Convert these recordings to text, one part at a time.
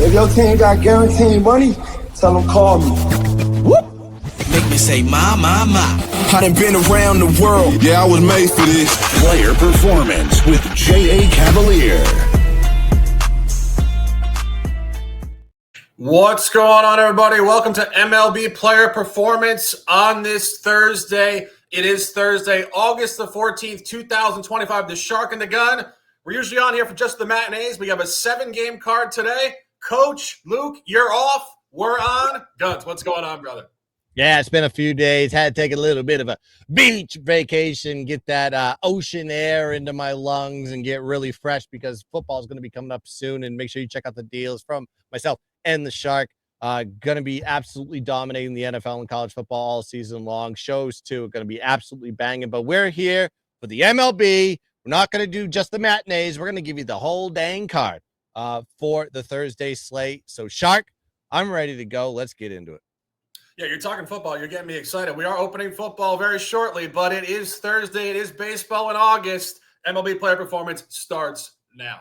If your team got guaranteed money, tell them call me. Whoop. Make me say, my. I done been around the world. Yeah, I was made for this. Player Performance with J.A. Cavalier. What's going on, everybody? Welcome to MLB Player Performance on this Thursday. It is Thursday, August the 14th, 2025. The Shark and the Gun. We're usually on here for just the matinees. We have a 7-game card today. Coach, Luke, you're off. We're on. Gunz, what's going on, brother? Yeah, it's been a few days. Had to take a little bit of a beach vacation, get that ocean air into my lungs and get really fresh because football is going to be coming up soon. And make sure you check out the deals from myself and the Shark. Going to be absolutely dominating the NFL and college football all season long. Shows, too, are going to be absolutely banging. But we're here for the MLB. We're not going to do just the matinees. We're going to give you the whole dang card for the Thursday slate. So, Shark, I'm ready to go. Let's get into it. Yeah, you're talking football. You're getting me excited. We are opening football very shortly, but it is Thursday. It is baseball in August. MLB Player Performance starts now.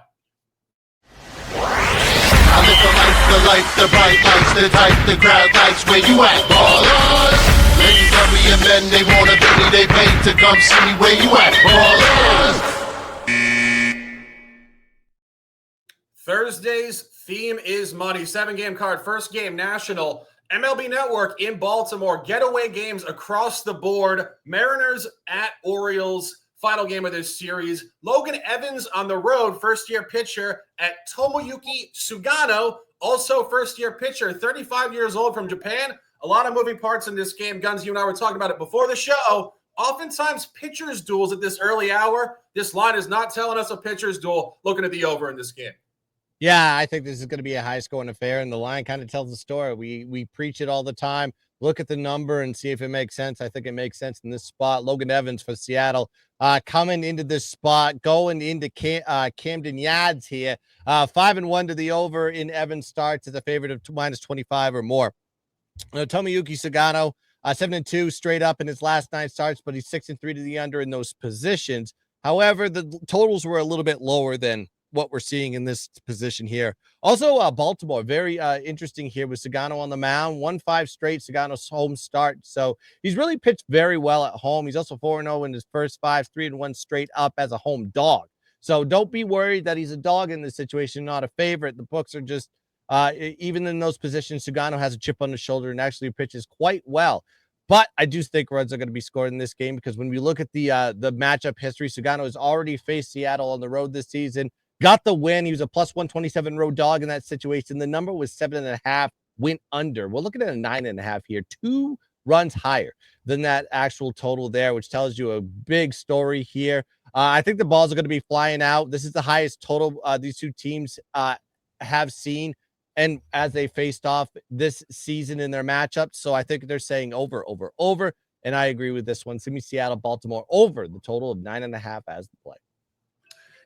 I live the bright lights, the type, the crowd lights. Where you at, ballers? Ladies, hurry and men, they want a penny, they pay to come see me. Where you at, ballers? Thursday's theme is money. 7-game card. First game, national. MLB Network in Baltimore. Getaway games across the board. Mariners at Orioles. Final game of this series. Logan Evans on the road. First-year pitcher at Tomoyuki Sugano. Also first-year pitcher. 35 years old from Japan. A lot of moving parts in this game. Gunz, you and I were talking about it before the show. Oftentimes, pitchers' duels at this early hour. This line is not telling us a pitcher's duel. Looking at the over in this game. Yeah, I think this is going to be a high-scoring affair, and the line kind of tells the story. We preach it all the time. Look at the number and see if it makes sense. I think it makes sense in this spot. Logan Evans for Seattle coming into this spot, going into Camden Yards here. 5-1 to the over in Evans starts as a favorite of minus 25 or more. Tomoyuki Sugano, 7-2 straight up in his last 9 starts, but he's 6-3 to the under in those positions. However, the totals were a little bit lower than what we're seeing in this position here. Also, Baltimore, very interesting here with Sugano on the mound. 1-5 straight, Sugano's home start. So he's really pitched very well at home. He's also 4-0 in his first 5, 3-1 straight up as a home dog. So don't be worried that he's a dog in this situation, not a favorite. The books are just, even in those positions, Sugano has a chip on his shoulder and actually pitches quite well. But I do think runs are going to be scored in this game because when we look at the matchup history, Sugano has already faced Seattle on the road this season. Got the win. He was a plus 127 road dog in that situation. The number was 7.5, went under. We're looking at a 9.5 here, 2 runs higher than that actual total there, which tells you a big story here. I think the balls are going to be flying out. This is the highest total these two teams have seen, and as they faced off this season in their matchups. So I think they're saying over, and I agree with this one. Send me Seattle, Baltimore over the total of 9.5 as the play.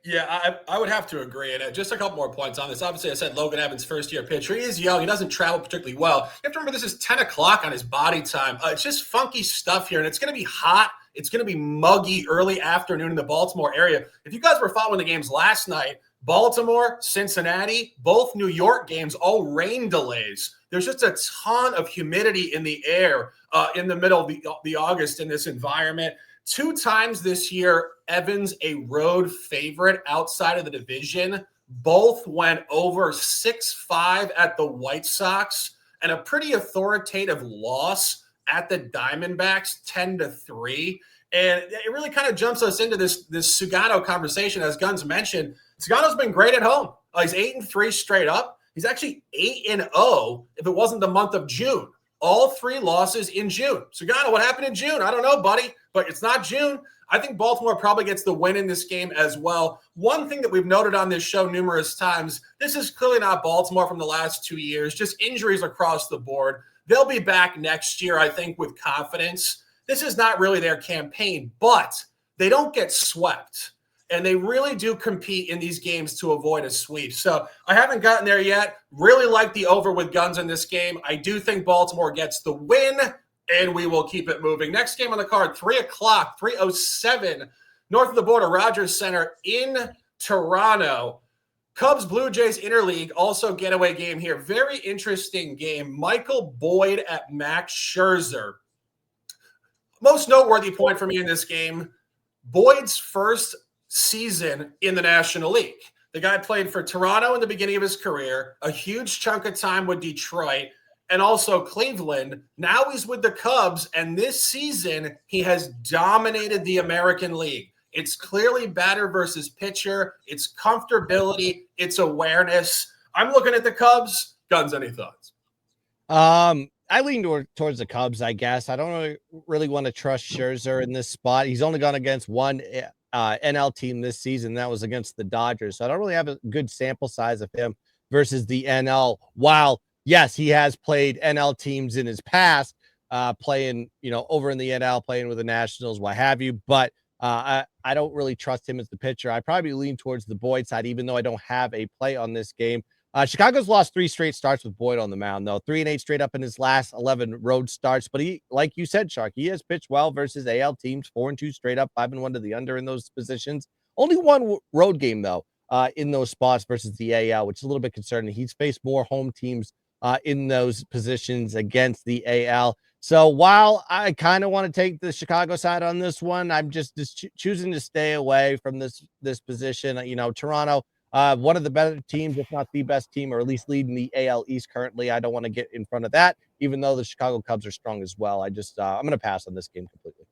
Yeah, I would have to agree. And just a couple more points on this. Obviously, I said Logan Evans, first-year pitcher. He is young. He doesn't travel particularly well. You have to remember this is 10 o'clock on his body time. It's just funky stuff here, and it's going to be hot. It's going to be muggy early afternoon in the Baltimore area. If you guys were following the games last night, Baltimore, Cincinnati, both New York games, all rain delays. There's just a ton of humidity in the air in the middle of the August in this environment. 2 times this year, Evans a road favorite outside of the division. Both went over 6-5 at the White Sox and a pretty authoritative loss at the Diamondbacks, 10-3. And it really kind of jumps us into this Sugano conversation. As Gunz mentioned, Sugano's been great at home. He's 8-3 straight up. He's actually 8-0 if it wasn't the month of June. All 3 losses in June. Sugano, what happened in June? I don't know, buddy, but it's not June. I think Baltimore probably gets the win in this game as well. One thing that we've noted on this show numerous times, this is clearly not Baltimore from the last 2 years, just injuries across the board. They'll be back next year, I think, with confidence. This is not really their campaign, but they don't get swept. And they really do compete in these games to avoid a sweep. So I haven't gotten there yet. Really like the over with Gunz in this game. I do think Baltimore gets the win, and we will keep it moving. Next game on the card, 3 o'clock, 3:07, north of the border, Rogers Center in Toronto. Cubs Blue Jays interleague, also getaway game here. Very interesting game. Michael Boyd at Max Scherzer. Most noteworthy point for me in this game, Boyd's first season in the National League. The guy played for Toronto in the beginning of his career, a huge chunk of time with Detroit, and also Cleveland. Now he's with the Cubs, and this season he has dominated the American League. It's clearly batter versus pitcher. It's comfortability. It's awareness. I'm looking at the Cubs. Gunz, any thoughts? I lean towards the Cubs, I guess. I don't really want to trust Scherzer in this spot. He's only gone against one NL team this season. That was against the Dodgers. So I don't really have a good sample size of him versus the NL. While, yes, he has played NL teams in his past, playing, over in the NL, playing with the Nationals, what have you. But I don't really trust him as the pitcher. I probably lean towards the Boyd side, even though I don't have a play on this game. Chicago's lost 3 straight starts with Boyd on the mound, though. 3-8 straight up in his last 11 road starts. But he, like you said, Shark, he has pitched well versus AL teams. 4-2 straight up, 5-1 to the under in those positions. Only one road game, though, in those spots versus the AL, which is a little bit concerning. He's faced more home teams in those positions against the AL. So while I kind of want to take the Chicago side on this one, I'm just choosing to stay away from this position. Toronto, one of the better teams, if not the best team, or at least leading the AL East currently. I don't want to get in front of that, even though the Chicago Cubs are strong as well. I'm going to pass on this game completely.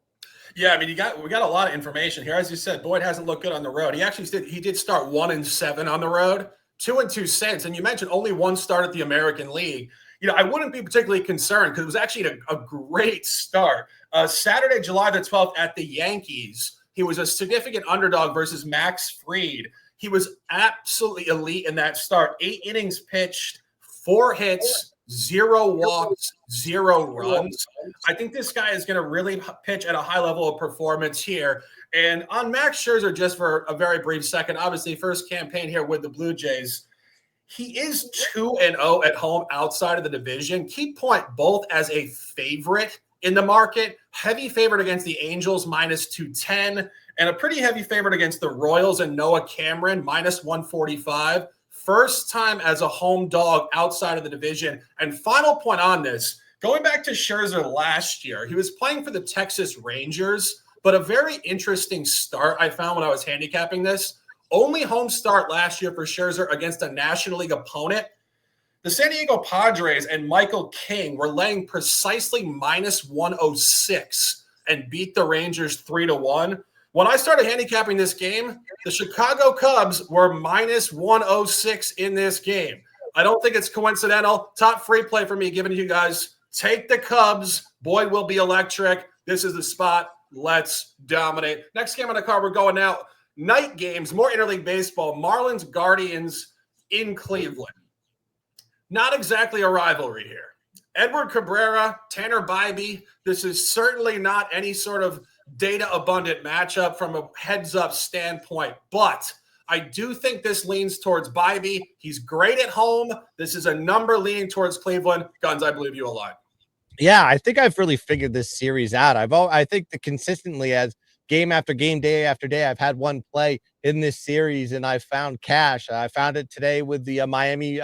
Yeah, I mean, we got a lot of information here. As you said, Boyd hasn't looked good on the road. He did start 1-7 on the road, 2-2 since. And you mentioned only one start at the American League. I wouldn't be particularly concerned because it was actually a great start. Saturday, July the 12th at the Yankees, he was a significant underdog versus Max Fried. He was absolutely elite in that start. 8 innings pitched, 4 hits, 0 walks, 0 runs. I think this guy is going to really pitch at a high level of performance here. And on Max Scherzer, just for a very brief second, obviously first campaign here with the Blue Jays, he is 2-0 at home outside of the division. Key point, both as a favorite in the market, heavy favorite against the Angels, -210, and a pretty heavy favorite against the Royals and Noah Cameron, -145. First time as a home dog outside of the division. And final point on this, going back to Scherzer last year, he was playing for the Texas Rangers, but a very interesting start I found when I was handicapping this. Only home start last year for Scherzer against a National League opponent. The San Diego Padres and Michael King were laying precisely -106 and beat the Rangers 3-1. When I started handicapping this game, the Chicago Cubs were -106 in this game. I don't think it's coincidental. Top free play for me, giving you guys. Take the Cubs. Boyd will be electric. This is the spot. Let's dominate. Next game on the card, we're going now. Night games, more interleague baseball. Marlins Guardians in Cleveland. Not exactly a rivalry here. Edward Cabrera, Tanner Bybee. This is certainly not any sort of data-abundant matchup from a heads-up standpoint, but I do think this leans towards Bybee. He's great at home. This is a number leaning towards Cleveland. Gunz, I believe you aligned. Yeah, I think I've really figured this series out. I think that consistently, as game after game, day after day, I've had one play in this series, and I found cash. I found it today with the Miami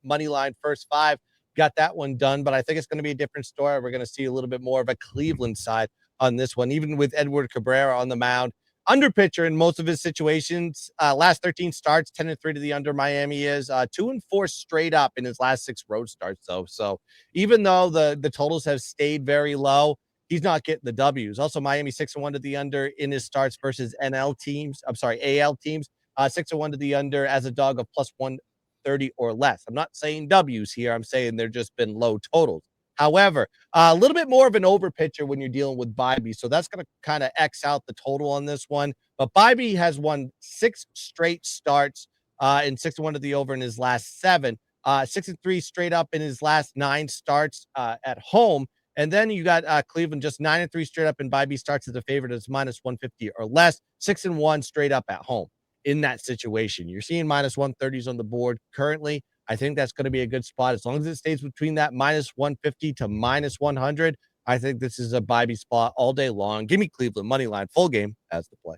money line first 5. Got that one done, but I think it's going to be a different story. We're going to see a little bit more of a Cleveland side on this one, even with Edward Cabrera on the mound. Under pitcher in most of his situations. Last 13 starts, 10-3 to the under. Miami is 2-4 straight up in his last 6 road starts, though. So even though the totals have stayed very low, he's not getting the W's. Also, Miami 6-1 to the under in his starts versus AL teams. 6-1 to the under as a dog of +130 or less. I'm not saying W's here. I'm saying they're just been low totals. However, a little bit more of an over pitcher when you're dealing with Bybee. So that's going to kind of X out the total on this one. But Bybee has won 6 straight starts and 6-1 to the over in his last 7. 6-3 straight up in his last 9 starts at home. And then you got Cleveland just 9-3 straight up, and Bybee starts as a favorite as -150 or less, 6-1 straight up at home in that situation. You're seeing -130s on the board currently. I think that's going to be a good spot. As long as it stays between that -150 to -100, I think this is a Bybee spot all day long. Give me Cleveland money line, full game as the play.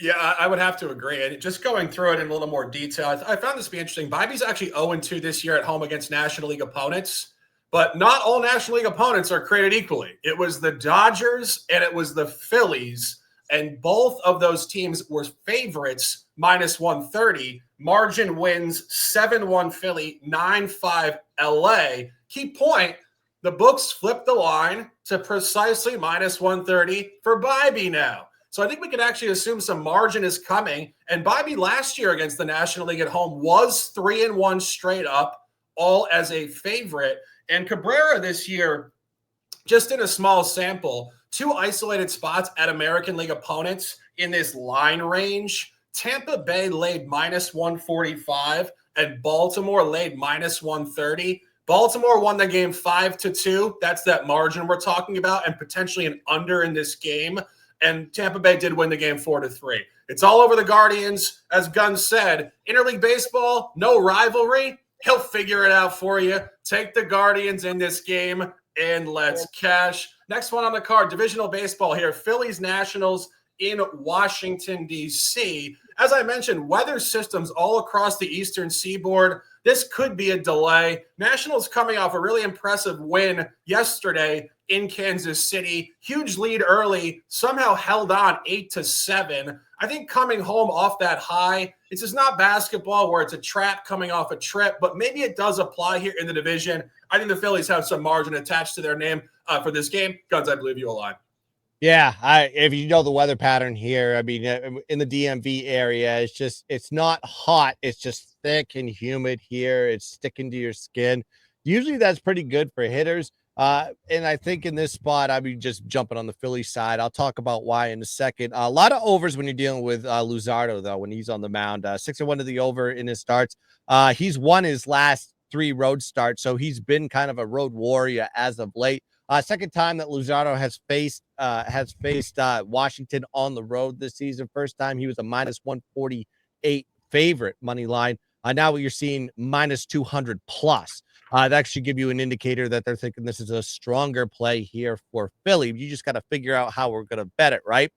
Yeah, I would have to agree. And just going through it in a little more detail, I found this to be interesting. Bobby's actually 0-2 this year at home against National League opponents, but not all National League opponents are created equally. It was the Dodgers and it was the Phillies, and both of those teams were favorites minus 130. Margin wins 7-1 Philly, 9-5 LA. Key point, the books flipped the line to precisely minus 130 for Bobby now. So I think we can actually assume some margin is coming. And Bobby last year against the National League at home was 3-1 straight up, all as a favorite. And Cabrera this year, just in a small sample, 2 isolated spots at American League opponents in this line range. Tampa Bay laid minus 145 and Baltimore laid minus 130. Baltimore won the game 5-2. That's that margin we're talking about, and potentially an under in this game. And Tampa Bay did win the game 4-3. It's all over the Guardians. As Gunz said, interleague baseball, no rivalry. He'll figure it out for you. Take the Guardians in this game, and let's cash. Next one on the card, divisional baseball here. Phillies Nationals in Washington, D.C. As I mentioned, weather systems all across the eastern seaboard. This could be a delay. Nationals coming off a really impressive win yesterday in Kansas City. Huge lead early, somehow held on 8-7. I think coming home off that high, it's just not basketball where it's a trap coming off a trip, but maybe it does apply here in the division. I think the Phillies have some margin attached to their name for this game. Gunz, I believe you align. Yeah, if you know the weather pattern here, I mean, in the DMV area, it's not hot. It's just thick and humid here. It's sticking to your skin. Usually that's pretty good for hitters. And I think in this spot, I'd be just jumping on the Philly side. I'll talk about why in a second. A lot of overs when you're dealing with Luzardo, though, when he's on the mound. 6-1 to the over in his starts. He's won his last 3 road starts, so he's been kind of a road warrior as of late. Second time that Luzardo has faced Washington on the road this season. First time he was a minus 148 favorite money line. Now you're seeing minus 200 plus. That should give you an indicator that they're thinking this is a stronger play here for Philly. You just got to figure out how we're going to bet it, right?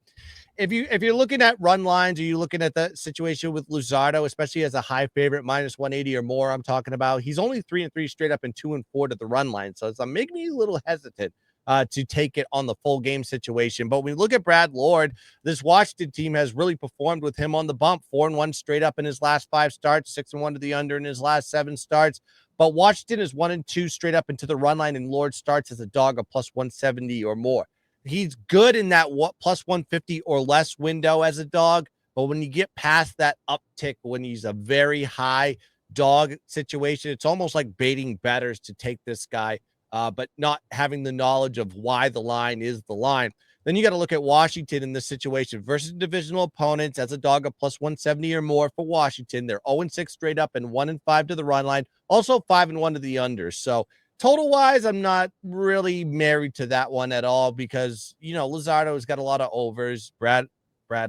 If you're looking at run lines, or you're looking at the situation with Luzardo, especially as a high favorite, minus 180 or more, I'm talking about, he's only 3-3 straight up and 2-4 to the run line. So it's making me a little hesitant to take it on the full game situation. But when we look at Brad Lord, this Washington team has really performed with him on the bump. 4-1 straight up in his last 5 starts, 6-1 to the under in his last 7 starts. But Washington is 1-2 straight up into the run line, and Lord starts as a dog of plus 170 or more. He's good in that plus 150 or less window as a dog, but when you get past that uptick, when he's a very high dog situation, it's almost like baiting bettors to take this guy, but not having the knowledge of why the line is the line. Then you got to look at Washington in this situation versus divisional opponents as a dog of plus 170 or more for Washington. They're 0-6 straight up and 1-5 to the run line, also 5-1 to the under. So total wise, I'm not really married to that one at all because, Luzardo's got a lot of overs. Brad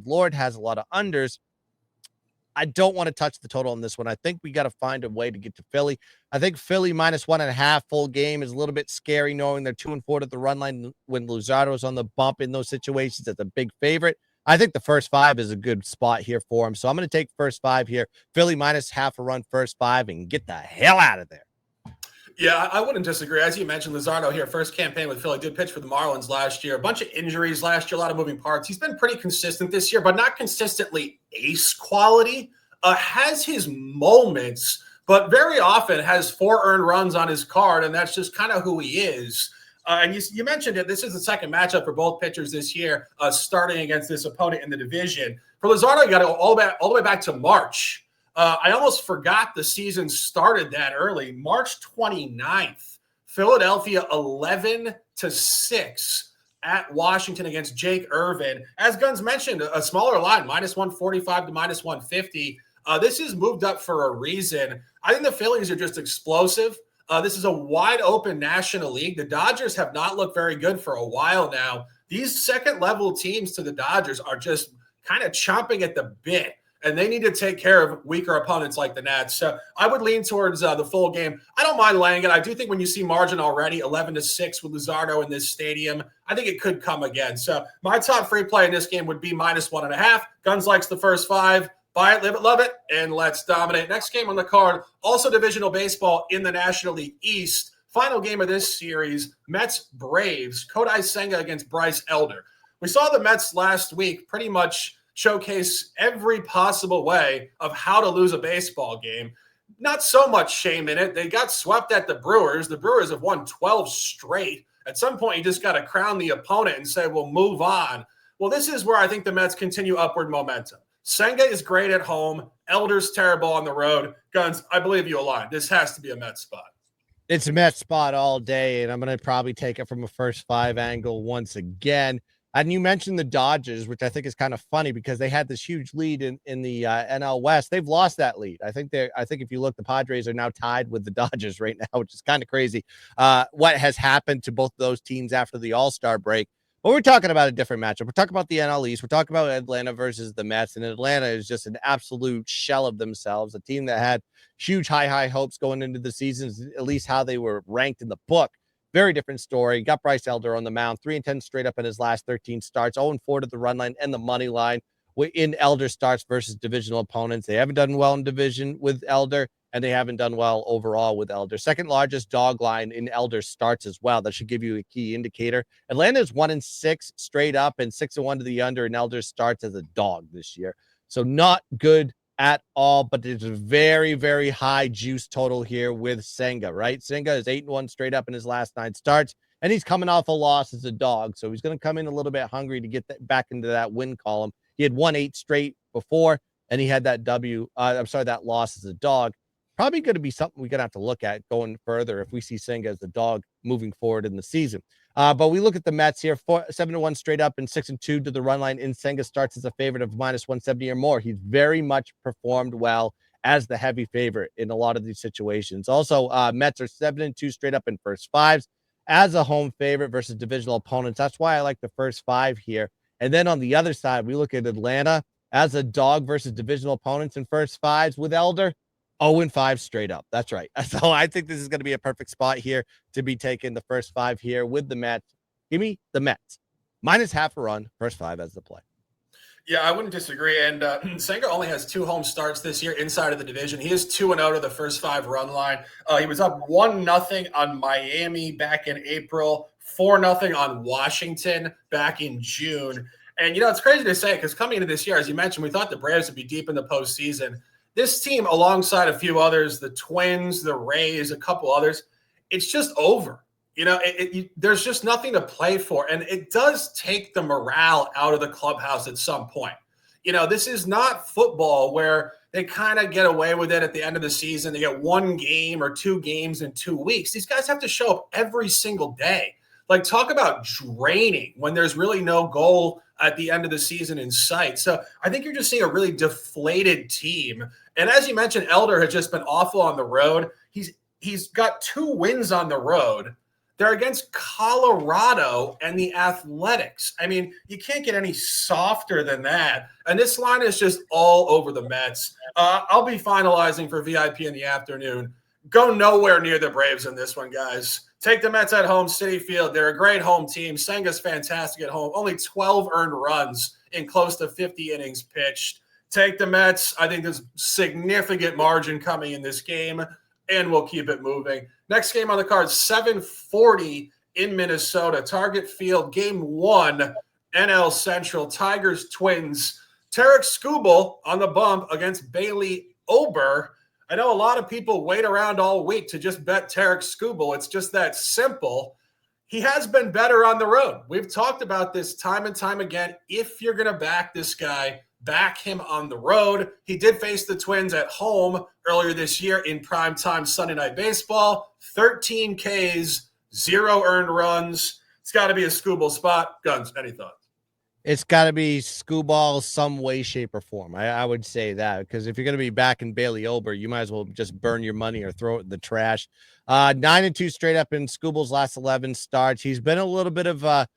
Lord has a lot of unders. I don't want to touch the total on this one. I think we got to find a way to get to Philly. I think Philly minus 1.5 full game is a little bit scary, knowing they're 2-4 to the run line when Luzardo's on the bump in those situations. That's a big favorite. I think the first 5 is a good spot here for him. So I'm going to take first 5 here. Philly minus half a run, first 5, and get the hell out of there. Yeah, I wouldn't disagree. As you mentioned, Luzardo here, first campaign with Philly, did pitch for the Marlins last year. A bunch of injuries last year, a lot of moving parts. He's been pretty consistent this year, but not consistently ace quality. Has his moments, but very often has 4 earned runs on his card, and that's just kind of who he is. And you mentioned it. This is the second matchup for both pitchers this year, starting against this opponent in the division. For Luzardo, you got to go all the way back to March. I almost forgot the season started that early. March 29th, Philadelphia 11-6 at Washington against Jake Irvin. As Gunz mentioned, a smaller line, minus 145 to minus 150. This is moved up for a reason. I think the Phillies are just explosive. This is a wide open National League. The Dodgers have not looked very good for a while now. These second level teams to the Dodgers are just kind of chomping at the bit. and they need to take care of weaker opponents like the Nats. So I would lean towards the full game. I don't mind laying it. I do think when you see margin already, 11-6 with Luzardo in this stadium, I think it could come again. So my top free play in this game would be -1.5. Gunz likes the first 5. Buy it, live it, love it, and let's dominate. Next game on the card, also divisional baseball in the National League East. Final game of this series, Mets-Braves, Kodai Senga against Bryce Elder. We saw the Mets last week pretty much showcase every possible way of how to lose a baseball game. Not so much shame in it. They got swept at the Brewers. The Brewers have won 12 straight. At some point, you just got to crown the opponent and say, well, move on. Well, this is where I think the Mets continue upward momentum. Senga is great at home. Elder's terrible on the road. Gunz, I believe you align. This has to be a Mets spot. It's a Mets spot all day, and I'm going to probably take it from a first 5 angle once again. And you mentioned the Dodgers, which I think is kind of funny because they had this huge lead in the NL West. They've lost that lead. I think if you look, the Padres are now tied with the Dodgers right now, which is kind of crazy. What has happened to both those teams after the All-Star break? But we're talking about a different matchup. We're talking about the NL East. We're talking about Atlanta versus the Mets, and Atlanta is just an absolute shell of themselves, a team that had huge high hopes going into the season, at least how they were ranked in the book. Very different story. Got Bryce Elder on the mound, 3-10 straight up in his last 13 starts, 0-4 to the run line and the money line in Elder starts versus divisional opponents. They haven't done well in division with Elder, and they haven't done well overall with Elder. Second largest dog line in Elder starts as well. That should give you a key indicator. Atlanta is 1-6 straight up and 6-1 to the under in Elder starts as a dog this year. So not good at all, but it's a very, very high juice total here with Senga, right? Senga is 8-1 straight up in his last 9 starts, and he's coming off a loss as a dog. So he's going to come in a little bit hungry to get back into that win column. He had won 8 straight before, and he had that that loss as a dog. Probably going to be something we're going to have to look at going further if we see Senga as the dog moving forward in the season. But we look at the Mets here, 7-1 straight up and 6-2 to the run line. In Senga starts as a favorite of -170 or more. He's very much performed well as the heavy favorite in a lot of these situations. Also, Mets are 7-2 straight up in first 5s as a home favorite versus divisional opponents. That's why I like the first 5 here. And then on the other side, we look at Atlanta as a dog versus divisional opponents in first 5s with Elder. 0-5 straight up. That's right. So I think this is going to be a perfect spot here to be taking the first 5 here with the Mets. Give me the Mets. -0.5 a run, first 5 as the play. Yeah, I wouldn't disagree. And Senga only has 2 home starts this year inside of the division. He is 2-0 to the first 5 run line. He was up 1-0 on Miami back in April, 4-0 on Washington back in June. And, it's crazy to say because coming into this year, as you mentioned, we thought the Braves would be deep in the postseason. This team, alongside a few others, the Twins, the Rays, a couple others, it's just over. There's just nothing to play for. And it does take the morale out of the clubhouse at some point. This is not football where they kind of get away with it at the end of the season. They get 1 game or 2 games in 2 weeks. These guys have to show up every single day. Like, talk about draining when there's really no goal at the end of the season in sight. So I think you're just seeing a really deflated team. And as you mentioned, Elder has just been awful on the road. He's got 2 wins on the road. They're against Colorado and the Athletics. I mean, you can't get any softer than that. And this line is just all over the Mets. I'll be finalizing for VIP in the afternoon. Go nowhere near the Braves in this one, guys. Take the Mets at home, Citi Field. They're a great home team. Senga's fantastic at home. Only 12 earned runs in close to 50 innings pitched. Take the Mets. I think there's significant margin coming in this game, and we'll keep it moving. Next game on the card, 7:40 in Minnesota. Target Field, Game 1, NL Central. Tigers, Twins. Tarek Skubal on the bump against Bailey Ober. I know a lot of people wait around all week to just bet Tarek Skubal. It's just that simple. He has been better on the road. We've talked about this time and time again. If you're going to back this guy, back him on the road. He did face the Twins at home earlier this year in primetime Sunday Night Baseball. 13 Ks, 0 earned runs. It's got to be a Skubal spot. Gunz, any thoughts? It's got to be Skubal some way, shape, or form. I would say that because if you're going to be backing Bailey Ober, you might as well just burn your money or throw it in the trash. 9-2 straight up in Skubal's last 11 starts. He's been a little bit of a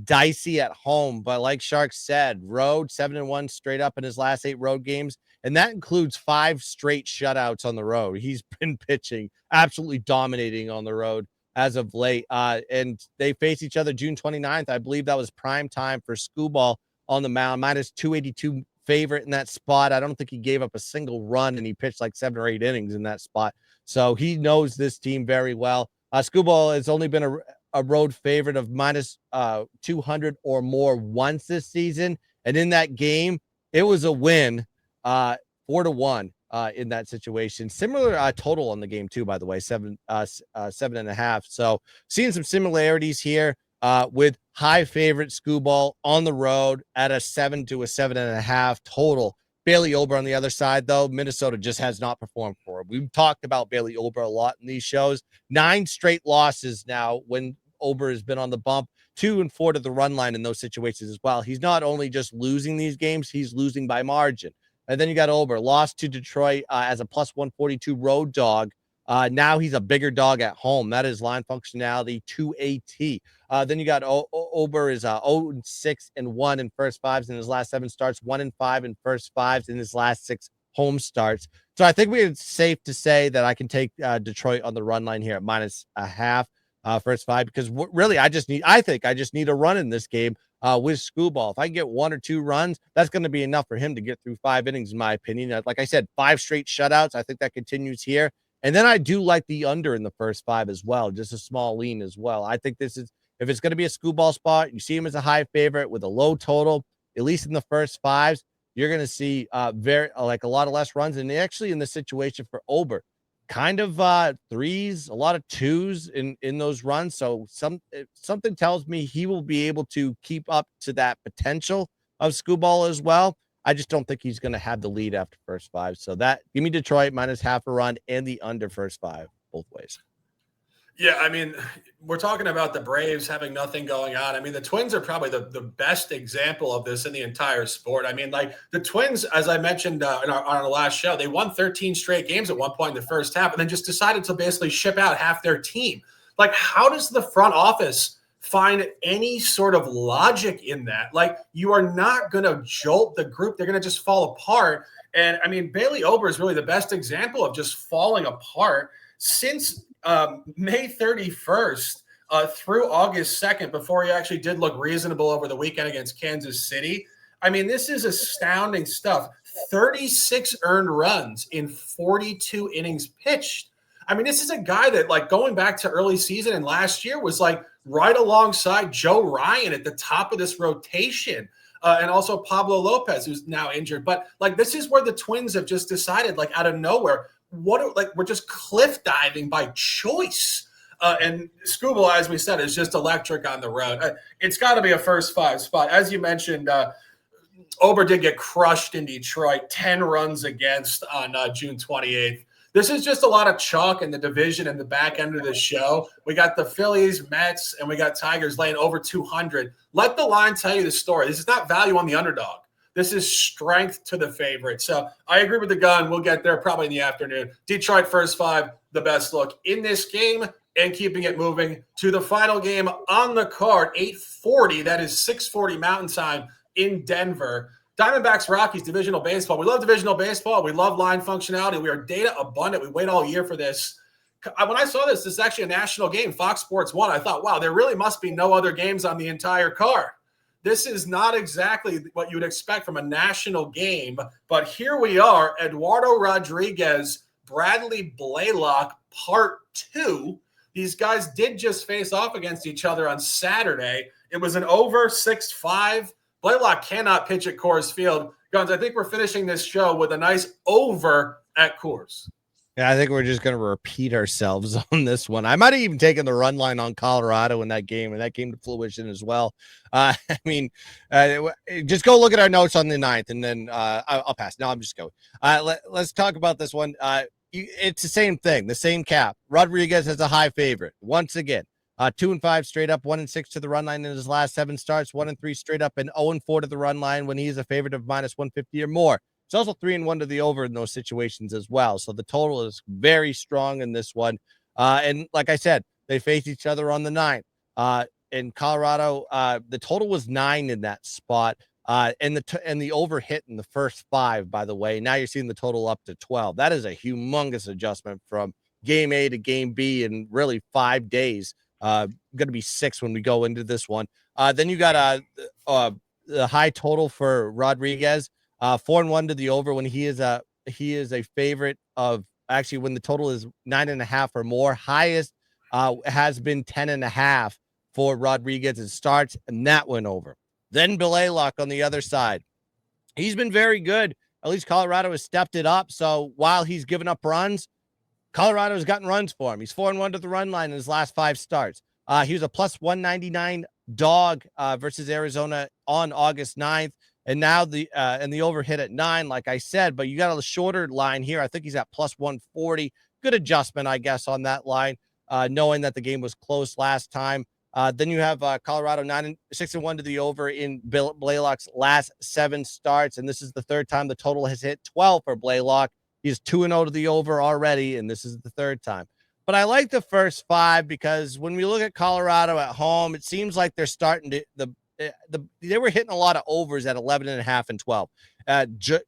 dicey at home, but like Shark said, road 7-1 straight up in his last 8 road games. and that includes 5 straight shutouts on the road. He's been pitching absolutely dominating on the road as of late. And they face each other June 29th. I believe that was prime time for Skubal on the mound, minus 282 favorite in that spot. I don't think he gave up a single run, and he pitched like 7 or 8 innings in that spot. So he knows this team very well. Skubal has only been a road favorite of minus 200 or more once this season. And in that game, it was a win, 4-1 in that situation. Similar total on the game too, by the way, 7.5. So seeing some similarities here with high favorite Skubal on the road at a 7 to a 7.5 total. Bailey Ober on the other side, though, Minnesota just has not performed for him. We've talked about Bailey Ober a lot in these shows. 9 straight losses now when Ober has been on the bump, 2 and 4 to the run line in those situations as well. He's not only just losing these games, he's losing by margin. And then you got Ober, lost to Detroit as a plus 142 road dog. Now he's a bigger dog at home. That is line functionality 2AT. Then you got Ober is 0-6-1 in first 5s in his last 7 starts, 1-5 in first 5s in his last 6 home starts. So I think it's safe to say that I can take Detroit on the run line here at minus a half first 5, because really I think I just need a run in this game with Skubal. If I can get 1 or 2 runs, that's going to be enough for him to get through 5 innings, in my opinion. Like I said, 5 straight shutouts. I think that continues here. And then I do like the under in the first 5 as well, just a small lean as well. I think this is, if it's going to be a Skubal spot, you see him as a high favorite with a low total, at least in the first 5s, you're going to see a lot of less runs. And actually in the situation for Ober, kind of 3s, a lot of 2s in those runs. So something tells me he will be able to keep up to that potential of Skubal as well. I just don't think he's going to have the lead after first 5. So that, give me Detroit minus half a run and the under first 5 both ways. Yeah, I mean, we're talking about the Braves having nothing going on. I mean, the Twins are probably the best example of this in the entire sport. I mean, like the Twins, as I mentioned on our last show, they won 13 straight games at one point in the first half and then just decided to basically ship out half their team. Like, how does the front office find any sort of logic in that? Like, you are not going to jolt the group. They're going to just fall apart. And I mean, Bailey Ober is really the best example of just falling apart since May 31st through August 2nd, before he actually did look reasonable over the weekend against Kansas City. I mean, this is astounding stuff. 36 earned runs in 42 innings pitched. I mean, this is a guy that, like, going back to early season and last year was like right alongside Joe Ryan at the top of this rotation. And also Pablo Lopez, who's now injured. But like, this is where the Twins have just decided, like, out of nowhere, we're just cliff diving by choice. And Skubal, as we said, is just electric on the road. It's got to be a first 5 spot. As you mentioned, Ober did get crushed in Detroit, 10 runs against on June 28th. This is just a lot of chalk in the division in the back end of the show. We got the Phillies, Mets, and we got Tigers laying over 200. Let the line tell you the story. This is not value on the underdog. This is strength to the favorite. So I agree with the gun. We'll get there probably in the afternoon. Detroit first 5, the best look in this game, and keeping it moving to the final game on the card, 8:40. That is 6:40 Mountain Time in Denver. Diamondbacks, Rockies, divisional baseball. We love divisional baseball. We love line functionality. We are data abundant. We wait all year for this. When I saw this is actually a national game. Fox Sports 1. I thought, wow, there really must be no other games on the entire card. This is not exactly what you would expect from a national game, but here we are. Eduardo Rodriguez, Bradley Blaylock, part 2. These guys did just face off against each other on Saturday. It was an over 6-5. Blaylock cannot pitch at Coors Field. Gunz, I think we're finishing this show with a nice over at Coors. Yeah, I think we're just going to repeat ourselves on this one. I might have even taken the run line on Colorado in that game, and that came to fruition as well. I mean, just go look at our notes on the 9th, and then I'll pass. No, I'm just going. Let's talk about this one. It's the same thing, the same cap. Rodriguez is a high favorite. Once again, 2-5 straight up, 1-6 to the run line in his last 7 starts, 1-3 straight up, and 0-4 to the run line when he's a favorite of minus 150 or more. It's also 3-1 to the over in those situations as well. So the total is very strong in this one. And like I said, they face each other on the 9th. In Colorado, the total was 9 in that spot. And the over hit in the first 5, by the way. Now you're seeing the total up to 12. That is a humongous adjustment from game A to game B in really 5 days. Going to be 6 when we go into this one. Then you got the high total for Rodriguez, 4-1 to the over when he is a favorite of, actually, when the total is 9.5 or more. Highest has been 10.5 for Rodriguez. It starts, and that went over. Then Blaylock on the other side. He's been very good. At least Colorado has stepped it up. So while he's given up runs, Colorado has gotten runs for him. He's 4-1 to the run line in his last 5 starts. He was a plus 199 dog versus Arizona on August 9th. And now the over hit at 9, like I said, but you got a shorter line here. I think he's at plus 140. Good adjustment, I guess, on that line, knowing that the game was close last time. Then you have Colorado 6-1 to the over in Blaylock's last 7 starts. And this is the 3rd time the total has hit 12 for Blaylock. He's 2-0 to the over already, and this is the 3rd time. But I like the first 5 because when we look at Colorado at home, it seems like they're starting to they were hitting a lot of overs at 11.5 and 12.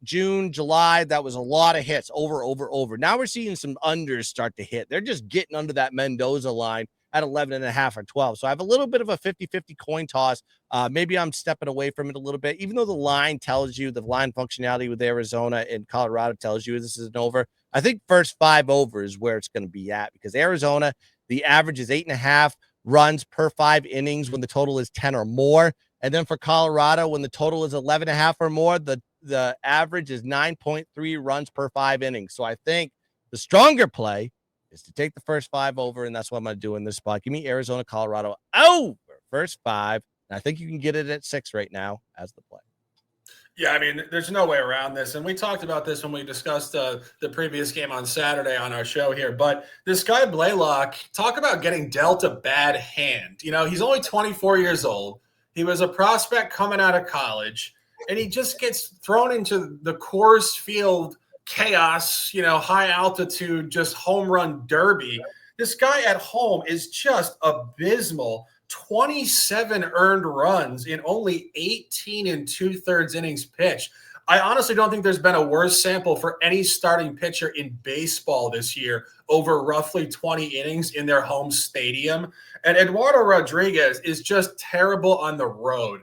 June, July, that was a lot of hits, over. Now we're seeing some unders start to hit. They're just getting under that Mendoza line at 11.5 or 12. So I have a little bit of a 50-50 coin toss. Maybe I'm stepping away from it a little bit, even though the line tells you, the line functionality with Arizona and Colorado tells you this is an over. I think first 5 over is where it's going to be at, because Arizona, the average is 8.5 runs per 5 innings when the total is 10 or more. And then for Colorado, when the total is 11.5 or more, the average is 9.3 runs per 5 innings. So I think the stronger play is to take the first 5 over, and that's what I'm going to do in this spot. Give me Arizona, Colorado over first 5. And I think you can get it at 6 right now as the play. Yeah, I mean, there's no way around this. And we talked about this when we discussed the previous game on Saturday on our show here. But this guy, Blaylock, talk about getting dealt a bad hand. You know, he's only 24 years old. He was a prospect coming out of college, and he just gets thrown into the Coors Field chaos, you know, high altitude, just home run derby. This guy at home is just abysmal. 27 earned runs in only 18 2/3 innings pitched. I honestly don't think there's been a worse sample for any starting pitcher in baseball this year over roughly 20 innings in their home stadium. And Eduardo Rodriguez is just terrible on the road.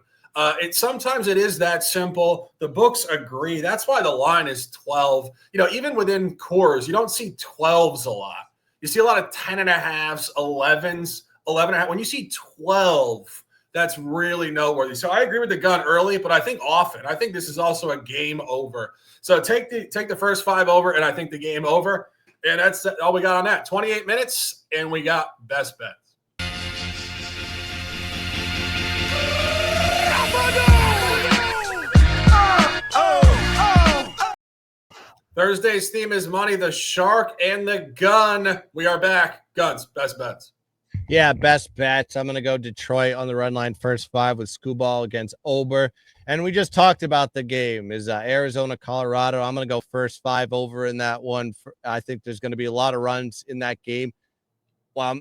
Sometimes it is that simple. The books agree. That's why the line is 12. You know, even within Coors, you don't see 12s a lot. You see a lot of 10.5s, 11s, 11.5. When you see 12, that's really noteworthy. So I agree with the gun early, but I think often. I think this is also a game over. So take the first 5 over, and I think the game over. And that's all we got on that. 28 minutes, and we got best bets. Thursday's theme is money, the shark, and the gun. We are back. Guns, best bets. Yeah, best bets. I'm going to go Detroit on the run line first 5 with Skubal against Ober. And we just talked about the game is Arizona, Colorado. I'm going to go first 5 over in that one. I think there's going to be a lot of runs in that game. Well,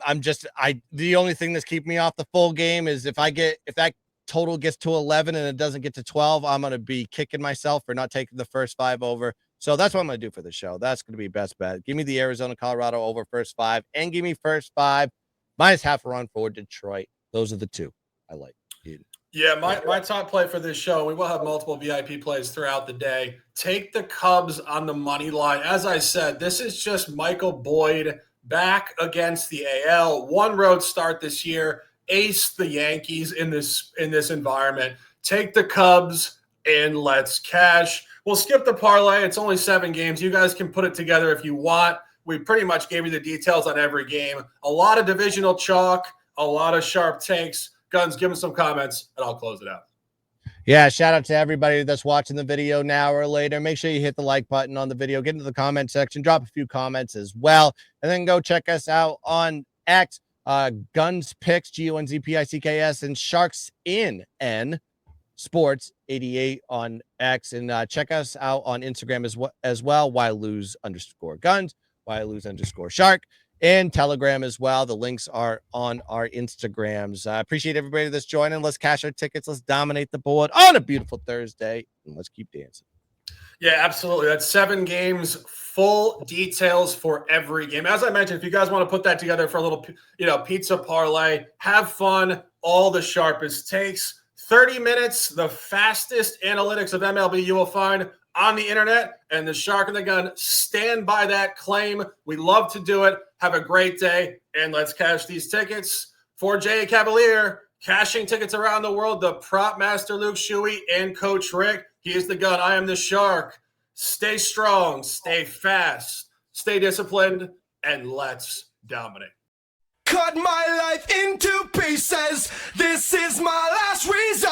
the only thing that's keeping me off the full game is if that total gets to 11 and it doesn't get to 12, I'm going to be kicking myself for not taking the first 5 over. So that's what I'm going to do for the show. That's going to be best bet. Give me the Arizona, Colorado over first 5, and give me first 5 minus half a run for Detroit. Those are the 2 I like. Yeah, my top play for this show, we will have multiple VIP plays throughout the day. Take the Cubs on the money line. As I said, this is just Michael Boyd back against the AL. 1 road start this year. Ace the Yankees in this environment. Take the Cubs and let's cash. We'll skip the parlay. It's only 7 games. You guys can put it together if you want. We pretty much gave you the details on every game. A lot of divisional chalk, a lot of sharp takes. Guns, give them some comments, and I'll close it out. Yeah, shout out to everybody that's watching the video now or later. Make sure you hit the like button on the video. Get into the comment section. Drop a few comments as well. And then go check us out on X, Gunz Picks, GUNZPICKS, and Sharks in N Sports 88 on X. And check us out on Instagram as well. Why lose _Guns, Why lose _Shark. and Telegram as well. The links are on our Instagrams. I appreciate everybody that's joining. Let's cash our tickets. Let's dominate the board on a beautiful Thursday, and let's keep dancing. Yeah, absolutely. That's 7 games, full details for every game. As I mentioned, if you guys want to put that together for a little, pizza parlay, have fun, all the sharpest takes, 30 minutes, the fastest analytics of MLB you will find on the internet, and the Shark and the Gun stand by that claim. We love to do it. Have a great day, and let's cash these tickets. For Jay Cavalier, cashing tickets around the world, the prop master Luke Shuey and Coach Rick. He is the Gun. I am the Shark. Stay strong, stay fast, stay disciplined, and let's dominate. Cut my life into pieces. This is my last resort.